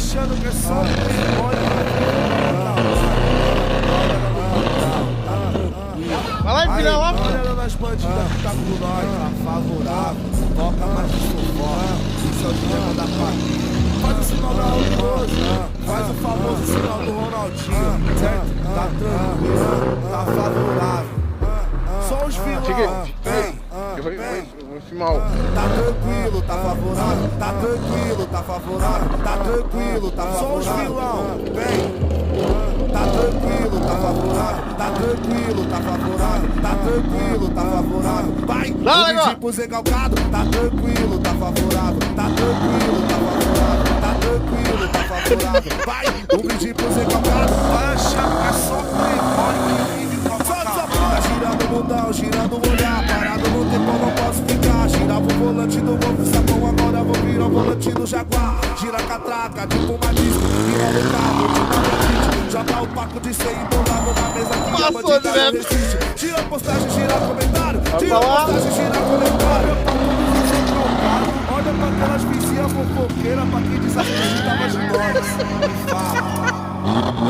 achando que é só Vai lá, empina lá. Olha nas bandidas que tá com nós, tá favorável. Toca mais de sufoca. Isso é o tema da família. Faz o sinal da Raulinoso, faz o famoso sinal do Ronaldinho, certo? Tá tranquilo, tá favorável. Só os vilão, vem. Vou filmar o... Tá tranquilo, tá favorável. Tá tranquilo, tá favorável. Tá tranquilo, tá favorável. Só os vilão, vem. Tá tranquilo, tá favorável. Tá tranquilo, tá favorável. Tá tranquilo, tá favorável. Vai, Lá, o tipo Zé Galgado. Tá tranquilo, tá favorável. Tá tranquilo, tá favorável. Tá tranquilo, tá favorável. Vai, o tipo Zé Galgado. Vai achar que é só playboy. Tá girando o mundão, girando o olhar. Parado no tempo, não posso ficar. Girava o volante do Golf Sapão, agora vou virar o volante do Jaguar. Gira a catraca, tipo uma disco. Vira no carro, tipo uma beat. Joga o paco de 100 embolado na mesa que a bandida não resiste. Tira a postagem, gira comentário. Tira a postagem, gira comentário. Olha pra aquelas vizinhas fofoqueiras, pra quem diz que tava de nós. Fala.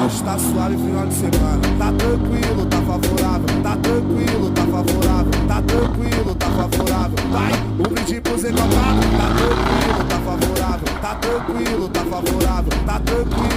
Hoje tá suave final de semana. Tá tranquilo, tá favorável. Tá tranquilo, tá favorável. Tá tranquilo, tá favorável. Vai, um brinde pro Zé Galgado. Tá tranquilo, tá favorável. Tá tranquilo, tá favorável. Tá tranquilo.